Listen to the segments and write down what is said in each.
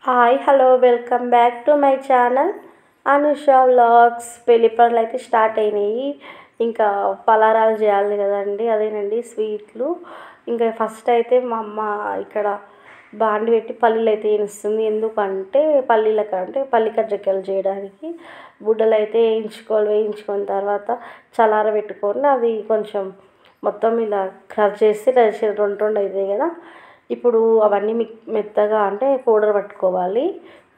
Hi hello welcome back to my channel Anusha vlogs. పెళ్లి పనులు అయితే స్టార్ట్ అయినాయి. ఇంకా పలారాలు చేయాలి కదండి, అదేనండి స్వీట్లు. ఇంకా ఫస్ట్ అయితే మా అమ్మ ఇక్కడ బాండి పెట్టి పల్లీలు అయితే వేయిస్తుంది. ఎందుకంటే పల్లి కజ్జికాయలు చేయడానికి బుడ్డలు అయితే వేయించుకున్న తర్వాత చల్లారబెట్టుకొని అవి కొంచెం మొత్తం ఇలా క్రష్ చేసి రెండు రెండు అవుతాయి కదా. ఇప్పుడు అవన్నీ మెత్తగా అంటే పౌడర్ పట్టుకోవాలి.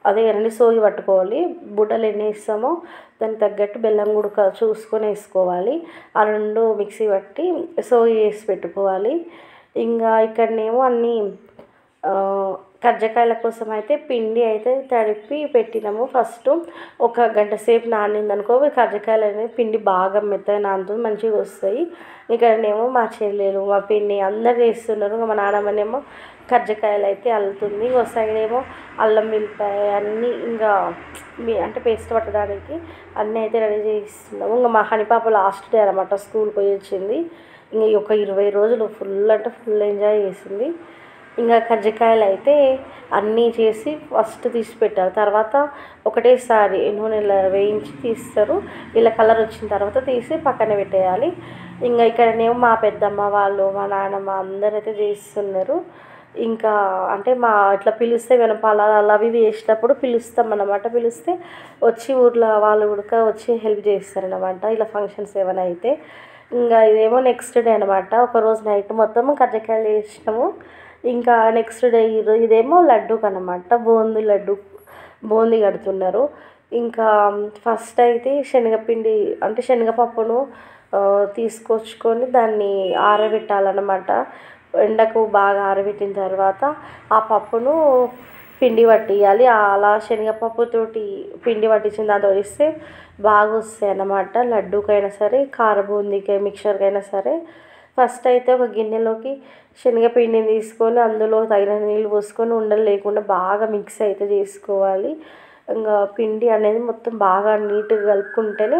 అదే కదండి సోగి పట్టుకోవాలి. బుడ్డలు ఎన్ని వేస్తామో దానికి తగ్గట్టు బెల్లం కూడా చూసుకొని వేసుకోవాలి. ఆ రెండు మిక్సీ పట్టి సోగి వేసి పెట్టుకోవాలి. ఇంకా ఇక్కడనేమో అన్నీ కజ్జికాయల కోసం అయితే పిండి అయితే తడిపి పెట్టినాము. ఫస్ట్ ఒక గంట సేపు నానిందనుకో కజ్జికాయలు అనేది పిండి బాగా మెత్తగా నానుతుంది, మంచిగా వస్తాయి. ఇక్కడనేమో మా చెల్లెలు మా పిన్ని అందరు చేస్తున్నారు. మా నాన్నమ్మనేమో కజ్జికాయలు అయితే అల్లుతుంది. ఇంకో సైడ్ ఏమో అల్లం వెల్లిపాయ అన్నీ ఇంకా అంటే పేస్ట్ పట్టడానికి అన్నీ అయితే రెడీ చేయిస్తున్నాము. ఇంకా మా హనీ పాప లాస్ట్ డే అనమాట, స్కూల్కి పోయి వచ్చింది. ఇంక ఒక 20 రోజులు ఫుల్ అంటే ఫుల్ ఎంజాయ్ చేసింది. ఇంకా కజ్జికాయలు అయితే అన్నీ చేసి ఫస్ట్ తీసి పెట్టారు. తర్వాత ఒకటేసారి నూనెలో వేయించి తీస్తారు. ఇలా కలర్ వచ్చిన తర్వాత తీసి పక్కన పెట్టేయాలి. ఇంకా ఇక్కడనేమో మా పెద్దమ్మ వాళ్ళు మా నాన్నమ్మ అందరైతే చేస్తున్నారు. ఇంకా అంటే మా ఇట్లా పిలిస్తే పలారాలు అవి వేసేటప్పుడు పిలుస్తాం అన్నమాట. పిలిస్తే వచ్చి ఊర్లో వాళ్ళు కూడా వచ్చి హెల్ప్ చేస్తారనమాట, ఇలా ఫంక్షన్స్ ఏమైనా అయితే. ఇంకా ఇదేమో నెక్స్ట్ డే అనమాట. ఒకరోజు నైట్ మొత్తం కజ్జికాయలు చేసినాము. ఇంకా నెక్స్ట్ డే ఇదేమో లడ్డూకి అనమాట, బూందీ కడుతున్నారు. ఇంకా ఫస్ట్ అయితే శనగపిండి అంటే శనగపప్పును తీసుకొచ్చుకొని దాన్ని ఆరబెట్టాలన్నమాట. ఎండకు బాగా ఆరబెట్టిన తర్వాత ఆ పప్పును పిండి పట్టియాలి. అలా శనగపప్పుతోటి పిండి పట్టించిన దాంతో వేస్తే బాగా వస్తాయి అన్నమాట. లడ్డూకైనా సరే కార బూందీకి మిక్చర్కైనా సరే. ఫస్ట్ అయితే ఒక గిన్నెలోకి శనగపిండిని తీసుకొని అందులో తగిన నీళ్ళు పోసుకొని ఉండలు లేకుండా బాగా మిక్స్ అయితే చేసుకోవాలి. ఇంకా పిండి అనేది మొత్తం బాగా నీట్గా కలుపుకుంటేనే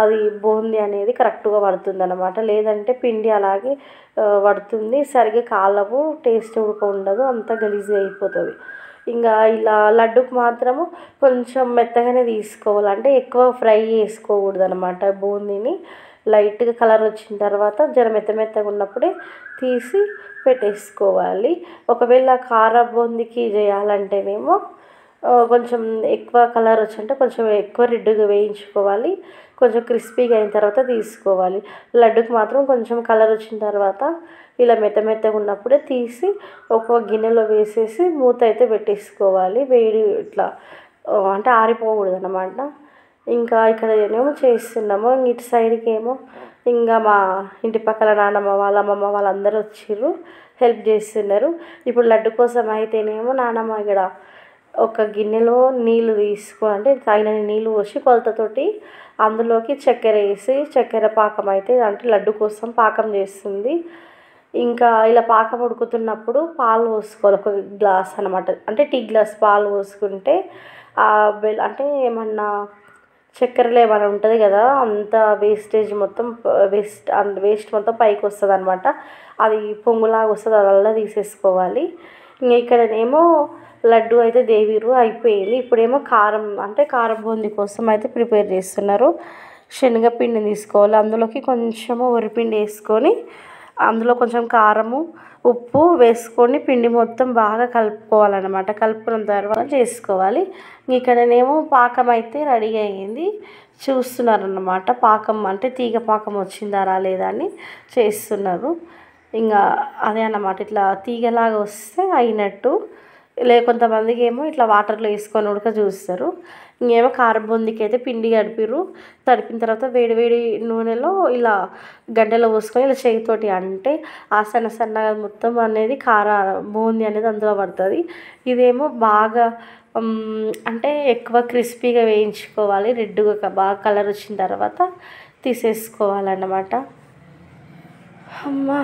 అది బూందీ అనేది కరెక్ట్గా పడుతుంది అన్నమాట. లేదంటే పిండి అలాగే పడుతుంది, సరిగ్గా కాలవు, టేస్ట్ కూడా ఉండదు, అంతా గలీజ్గా అయిపోతుంది. ఇంకా ఇలా లడ్డుకు మాత్రము కొంచెం మెత్తగానే తీసుకోవాలి, అంటే ఎక్కువ ఫ్రై చేసుకోకూడదు అనమాట. బూందీని లైట్గా కలర్ వచ్చిన తర్వాత జర మెత్తగా ఉన్నప్పుడే తీసి పెట్టేసుకోవాలి. ఒకవేళ కార బూందీకి చేయాలంటేనేమో కొంచెం ఎక్కువ కలర్ వచ్చంటే కొంచెం ఎక్కువ రెడ్గా వేయించుకోవాలి. కొంచెం క్రిస్పీగా అయిన తర్వాత తీసుకోవాలి. లడ్డుకి మాత్రం కొంచెం కలర్ వచ్చిన తర్వాత ఇలా మెత్తగా ఉన్నప్పుడే తీసి ఒక గిన్నెలో వేసేసి మూత అయితే పెట్టేసుకోవాలి. వేడి ఇట్లా అంటే ఆరిపోకూడదు అన్నమాట. ఇంకా ఇక్కడ ఏమో చేస్తున్నాము. ఇటు సైడ్కి ఏమో ఇంకా మా ఇంటి పక్కల నాన్నమ్మ వాళ్ళ అమ్మమ్మ వాళ్ళందరూ వచ్చిర్రు, హెల్ప్ చేస్తున్నారు. ఇప్పుడు లడ్డు కోసం అయితేనేమో నాన్నమ్మ ఇక్కడ ఒక గిన్నెలో నీళ్ళు అంటే తగినన్ని నీళ్ళు పోసి కొలతతోటి అందులోకి చక్కెర వేసి చక్కెర పాకం అయితే అంటే లడ్డు కోసం పాకం చేస్తుంది. ఇంకా ఇలా పాకం ఉడుకుతున్నప్పుడు పాలు పోసుకోవాలి, ఒక గ్లాస్ అనమాట, అంటే టీ గ్లాస్ పాలు పోసుకుంటే అంటే ఏమన్నా చక్కెరలో ఏమైనా ఉంటుంది కదా, అంత వేస్టేజ్ మొత్తం వేస్ట్ మొత్తం పైకి వస్తుంది అనమాట. అది పొంగులాగా వస్తుంది, అదల్లా తీసేసుకోవాలి. ఇంకా ఇక్కడనేమో లడ్డు అయితే దేవీరు అయిపోయింది. ఇప్పుడేమో కారం బూందీ కోసం అయితే ప్రిపేర్ చేస్తున్నారు. శనగపిండిని తీసుకోవాలి, అందులోకి కొంచెము వరిపిండి వేసుకొని అందులో కొంచెం కారము ఉప్పు వేసుకొని పిండి మొత్తం బాగా కలుపుకోవాలన్నమాట. కలుపుకున్న తర్వాత చేసుకోవాలి. ఇక్కడనేమో పాకం అయితే రెడీ అయ్యింది, చూస్తున్నారన్నమాట. పాకం అంటే తీగ పాకం వచ్చిందా రాలేదా అని చేస్తున్నారు. ఇంకా అదే అన్నమాట, ఇట్లా తీగలాగా వస్తే అయినట్టు. కొంతమందికి ఏమో ఇట్లా వాటర్లో వేసుకొని ఉడక చూస్తారు. ఇంకేమో కారం బూందీకి అయితే పిండి తడిపిన తర్వాత వేడి నూనెలో ఇలా గంటెలో పోసుకొని ఇలా చేతితోటి అంటే ఆ సన్నగా మొత్తం అనేది బూందీ అనేది అందులో పడుతుంది. ఇదేమో బాగా అంటే ఎక్కువ క్రిస్పీగా వేయించుకోవాలి. రెడ్గా బాగా కలర్ వచ్చిన తర్వాత తీసేసుకోవాలన్నమాట. అమ్మా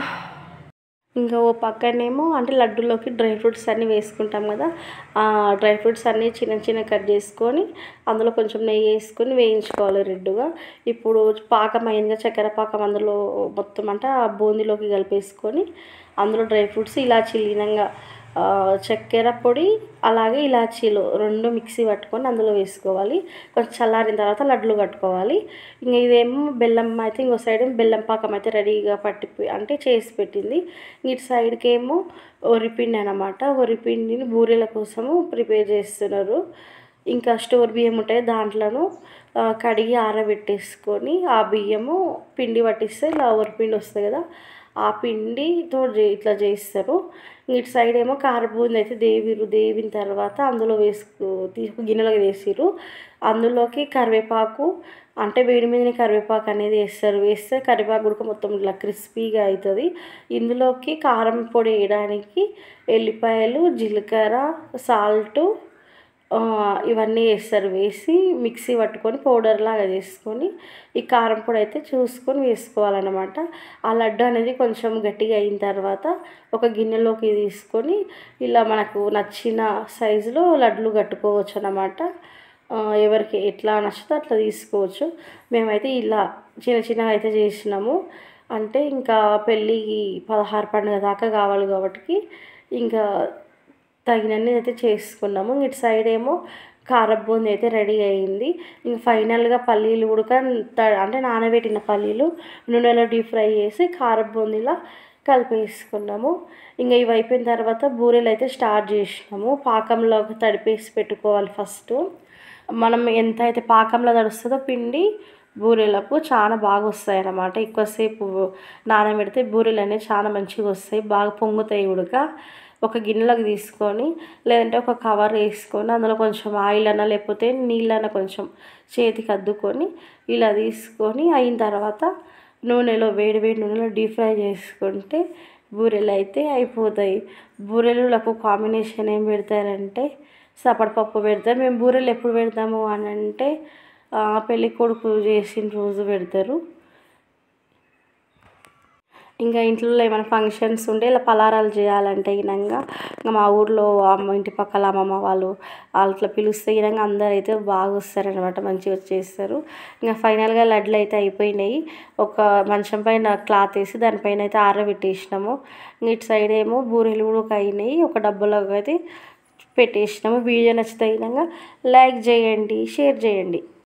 ఇంకా ఓ పక్కనేమో అంటే లడ్డూలోకి డ్రై ఫ్రూట్స్ అన్నీ వేసుకుంటాం కదా, ఆ డ్రై ఫ్రూట్స్ అన్నీ చిన్న కట్ చేసుకొని అందులో కొంచెం నెయ్యి వేసుకొని వేయించుకోవాలి రెడ్గా. ఇప్పుడు పాకం అయిందిగా, చక్కెర పాకం అందులో మొత్తం అంటే ఆ బూందీలోకి కలిపేసుకొని అందులో డ్రై ఫ్రూట్స్ ఇలా చిల్లినంగా చక్కెర పొడి అలాగే ఇలాచీలు 2 మిక్సీ పట్టుకొని అందులో వేసుకోవాలి. కొంచెం చల్లారిన తర్వాత లడ్లు కట్టుకోవాలి. ఇంక ఇదేమో బెల్లం అయితే ఇంకో సైడ్ బెల్లం పాకం అయితే రెడీగా అంటే చేసి పెట్టింది. ఇటు సైడ్కేమో వరిపిండి అనమాట. వరిపిండిని బూరెల కోసము ప్రిపేర్ చేస్తున్నారు. ఇంకా స్టోర్ బియ్యం ఉంటాయి, దాంట్లోను కడిగి ఆరబెట్టేసుకొని ఆ బియ్యము పిండి పట్టిస్తే ఇలా వరిపిండి వస్తుంది కదా, ఆ పిండితో ఇట్లా చేస్తారు. ఇటు సైడ్ ఏమో కారబూంది అయితే దేవిన తర్వాత అందులో గిన్నెలోకి వేసిర్రు. అందులోకి కరివేపాకు అంటే వేడి మీదనే కరివేపాకు అనేది వేస్తారు. వేస్తే కరివేపాకు కూడా మొత్తం ఇట్లా క్రిస్పీగా అవుతుంది. ఇందులోకి కారం పొడి వేయడానికి ఎల్లిపాయలు, జీలకర్ర, సాల్టు ఇవన్నీ వేస్తారు. వేసి మిక్సీ పట్టుకొని పౌడర్ లాగా చేసుకొని ఈ కారం పొడి అయితే చూసుకొని వేసుకోవాలన్నమాట. ఆ లడ్డు అనేది కొంచెం గట్టిగా అయిన తర్వాత ఒక గిన్నెలోకి తీసుకొని ఇలా మనకు నచ్చిన సైజులో లడ్లు కట్టుకోవచ్చు అన్నమాట. ఎవరికి ఎట్లా నచ్చితే అట్లా తీసుకోవచ్చు. మేమైతే ఇలా చిన్నగా అయితే చేసినాము. అంటే ఇంకా పెళ్ళికి 16 పండుగ దాకా కావాలి కాబట్టి ఇంకా తగినన్ని అయితే చేసుకున్నాము. ఇటు సైడ్ ఏమో కారబూంది అయితే రెడీ అయింది. ఇంక ఫైనల్గా పల్లీలు ఉడక అంటే నానబెట్టిన పల్లీలు నూనెలో డీప్ ఫ్రై చేసి కారబూందిలా కలిపేసుకున్నాము. ఇంకా ఇవి అయిపోయిన తర్వాత బూరెలు అయితే స్టార్ట్ చేసినాము. పాకంలో తడిపేసి పెట్టుకోవాలి ఫస్ట్. మనం ఎంత అయితే పాకంలో తడుస్తుందో పిండి బూరెలకు చాలా బాగా వస్తాయి అన్నమాట. ఎక్కువసేపు నానబెడితే బూరెలు అనేవి చాలా మంచిగా వస్తాయి, బాగా పొంగుతాయి ఉడక. ఒక గిన్నెలోకి తీసుకొని లేదంటే ఒక కవర్ వేసుకొని అందులో కొంచెం ఆయిల్ అన్నా లేకపోతే నీళ్ళన్నా కొంచెం చేతికి అద్దుకొని ఇలా తీసుకొని అయిన తర్వాత వేడి నూనెలో డీప్ ఫ్రై చేసుకుంటే బూరెలు అయితే అయిపోతాయి. బూరెలకు కాంబినేషన్ ఏం పెడతారంటే సపడపప్పు పెడతారు. మేము బూరెలు ఎప్పుడు పెడతాము అని అంటే పెళ్ళి కొడుకు చేసిన రోజు పెడతారు. ఇంకా ఇంట్లో ఏమైనా ఫంక్షన్స్ ఉంటే ఇలా పలారాలు చేయాలంటే ఇంకా మా ఊర్లో ఇంటి పక్కల అమ్మమ్మ వాళ్ళు అట్లా పిలిస్తే విధంగా అందరూ అయితే బాగా వస్తారనమాట, మంచిగా వచ్చేస్తారు. ఇంకా ఫైనల్గా లడ్లు అయితే అయిపోయినాయి. ఒక మంచం పైన క్లాత్ వేసి దానిపైన అయితే ఆరబెట్టేసినాము. ఇటు సైడ్ ఏమో బూరెలు కూడా అయినాయి. ఒక డబ్బాలో అయితే పెట్టేసినాము. వీడియో నచ్చితే విధంగా లైక్ చేయండి, షేర్ చేయండి.